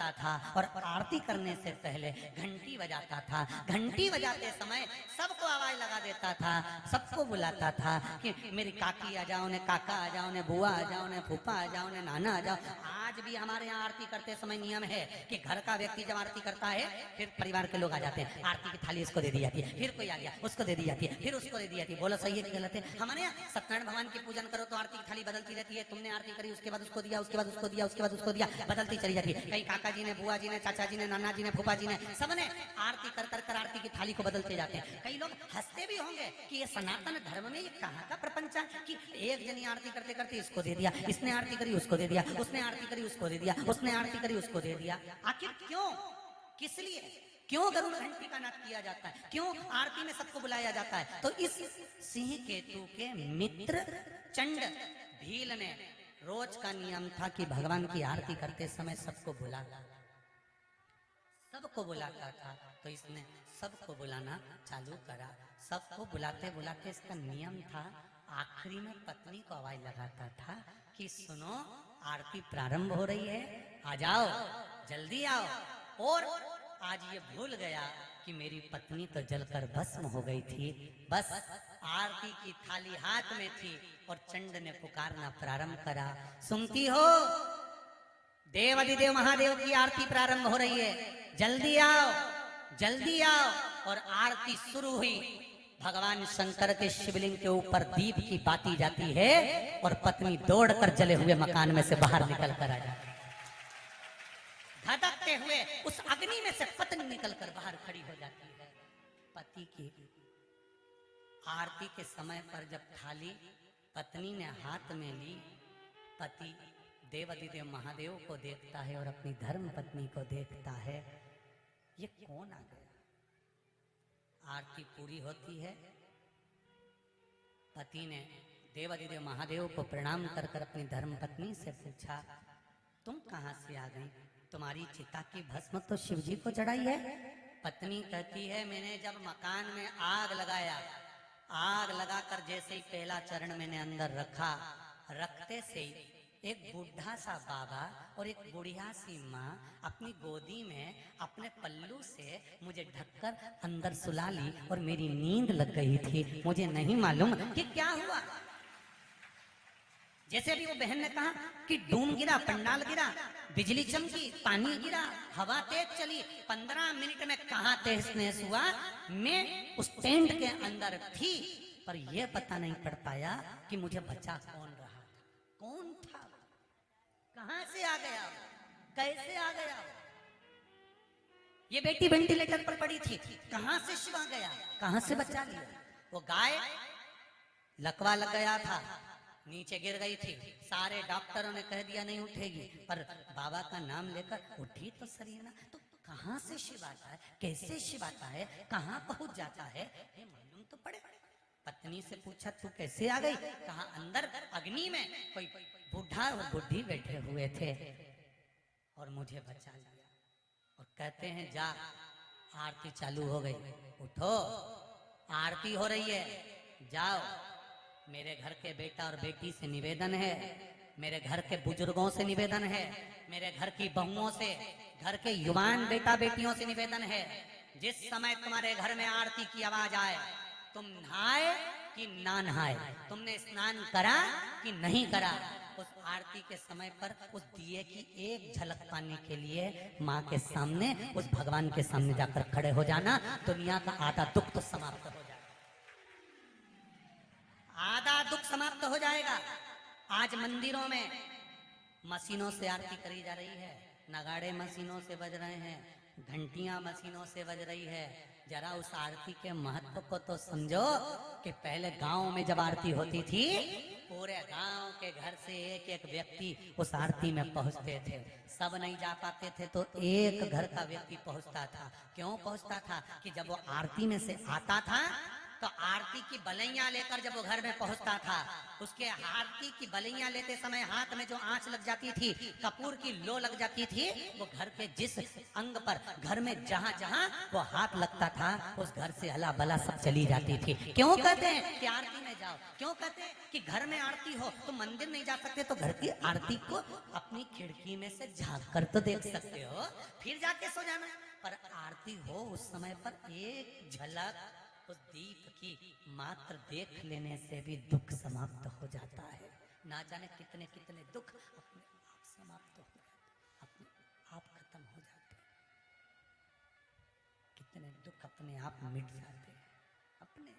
करता था और आरती करने से पहले घंटी बजाता था। घंटी बजाते समय सबको आवाज लगा देता था, सबको बुलाता था कि मेरी काकी आ जाओ ने, काका आ जाओ ने, बुआ आ जाओ ने, फूफा आ जाओ ने, नाना आ जाओ। आज भी हमारे यहाँ आरती करते समय नियम है कि घर का व्यक्ति जब आरती करता है फिर परिवार के लोग आ जाते हैं, आरती की थाली इसको दे दी जाती है, फिर कोई आ गया उसको दे दी जाती है, फिर उसको दे दी जाती है। बोलो सही है कि गलत है? हमारे यहाँ सत्यनारायण भगवान की पूजन करो तो आरती की थाली बदलती रहती है। तुमने आरती करी उसके बाद उसको दिया, उसके बाद उसको दिया, उसके बाद उसको दिया, बदलती चली जाती है। कहीं काका जी ने, बुआ जी ने, चाचा जी ने, नाना जी ने, फूफा जी ने, सबने आरती कर कर कर आरती की थाली को बदलते जाते हैं। कई लोग हंसते भी होंगे कि ये सनातन धर्म में ये कहाँ का प्रपंच है कि एक जनी आरती करते करते इसको दे दिया, इसने आरती करी उसको दे दिया, उसने आरती करी उसको दे दिया, उसने आरती करी उसको दे दिया। आखिर क्यों, किस लिए, क्यों गरुड़ घंटी का नाद किया जाता है, क्यों आरती में सबको बुलाया जाता है? तो इस सिंह केतु के मित्र चंड भील ने रोज का नियम था कि भगवान की आरती करते समय सबको बुलाता था। तो इसने सबको बुलाना चालू करा। सबको बुलाते बुलाते इसका नियम था, आखिरी में पत्नी को आवाज लगाता था कि सुनो आरती प्रारंभ हो रही है, आ जाओ, जल्दी आओ। और आज ये भूल गया कि मेरी पत्नी तो जलकर भस्म हो गई थी, बस आरती की थाली हाथ में थी और चंड ने पुकारना प्रारंभ करा, सुनती हो देव अधिदेव महादेव की आरती प्रारंभ हो रही है, जल्दी आओ, जल्दी आओ। और आरती शुरू हुई। भगवान शंकर के शिवलिंग के ऊपर दीप की बाती जाती है और पत्नी दौड़कर जले हुए मकान में से बाहर निकल कर आ जाती है। धधकते हुए उस अग्नि में से पत्नी निकलकर बाहर खड़ी हो जाती है। पति की आरती के समय पर जब थाली पत्नी ने हाथ में ली, पति देवाधिदेव महादेव को देखता है और अपनी धर्म पत्नी को देखता है, ये कौन आ गया? आरती पूरी होती है। पति ने देवाधिदेव महादेव को प्रणाम कर कर अपनी धर्म पत्नी से पूछा, तुम कहां से आ गई? तुम्हारी चिता की भस्म तो शिवजी को चढ़ाई है। पत्नी कहती है, मैंने जब मकान में आग लगाया, आग लगाकर जैसे ही पहला चरण मैंने अंदर रखा, रखते से ही एक बूढ़ा सा बाबा और एक बुढ़िया सी माँ अपनी गोदी में अपने पल्लू से मुझे ढककर अंदर सुला ली और मेरी नींद लग गई थी। मुझे नहीं मालूम कि क्या हुआ। जैसे अभी वो बहन ने कहा कि डूम गिरा, पंडाल गिरा, बिजली चमकी, पानी गिरा, हवा तेज चली, 15 मिनट में कहां तहस नहस हुआ। मैं उस टेंट के अंदर थी पर यह पता नहीं पड़ पाया कि मुझे बचा कौन रहा था, कौन था, कहां से आ गया, कैसे आ गया। ये बेटी वेंटिलेटर पर पड़ी थी, कहां से शिव आ गया, कहां से बचा लिया। वो गाय लकवा लग गया था, नीचे गिर गई थी, सारे डॉक्टरों ने कह दिया नहीं उठेगी, पर बाबा का नाम लेकर उठी तो सरीना। तो कहां से शिव आता है, कैसे शिव आता है, कहां पहुंच जाता है, ये मालूम तो पड़े। पत्नी से पूछा, तू कैसे आ गई? कहा अंदर अग्नि में कोई बूढ़ा और बुढ़ी बैठे हुए थे और मुझे बचा लिया। और कहते हैं जा, आरती चालू हो गई, उठो, आरती हो रही है, जाओ। मेरे घर के बेटा और बेटी से निवेदन है, मेरे घर के बुजुर्गों से निवेदन है, मेरे घर की बहुओं से, घर के युवान बेटा बेटियों से निवेदन है, जिस समय तुम्हारे घर में आरती की आवाज आए, तुम नहाए कि ना नहाए, तुमने स्नान करा कि नहीं करा, उस आरती के समय पर उस दिए की एक झलक पाने के लिए माँ के सामने, उस भगवान के सामने जाकर खड़े हो जाना। दुनिया का आधा दुख तो समाप्त हो जाएगा, आधा दुख समाप्त हो जाएगा। आज मंदिरों में मशीनों से आरती करी जा रही है, नगाड़े मशीनों से बज रहे हैं, घंटियां मशीनों से बज रही है। जरा उस आरती के महत्व को तो समझो कि पहले गांव में जब आरती होती थी, पूरे गांव के घर से एक एक व्यक्ति उस आरती में पहुंचते थे। सब नहीं जा पाते थे तो एक घर का व्यक्ति पहुंचता था। क्यों पहुंचता था? कि जब वो आरती में से आता था तो आरती की बलैया लेकर जब वो घर में पहुंचता था, उसके आरती की बलैया लेते समय हाथ में जो आंच लग जाती थी, कपूर की लो लग जाती थी, वो घर के जिस अंग पर, घर में जहां जहां वो हाथ लगता था, उस घर से अला बला सब चली जाती थी। क्यों कहते हैं कि आरती में जाओ? क्यों कहते हैं कि घर में आरती हो तो मंदिर नहीं जा सकते, तो घर की आरती को अपनी खिड़की में से झांक कर तो देख सकते हो, फिर जाके सो जाना। पर आरती हो उस समय पर एक झलक उस दीप की मात्र देख लेने से भी दुख समाप्त हो जाता है। ना जाने कितने कितने दुख अपने आप समाप्त हो जाते, अपने आप खत्म हो जाते, कितने दुख अपने आप मिट जाते अपने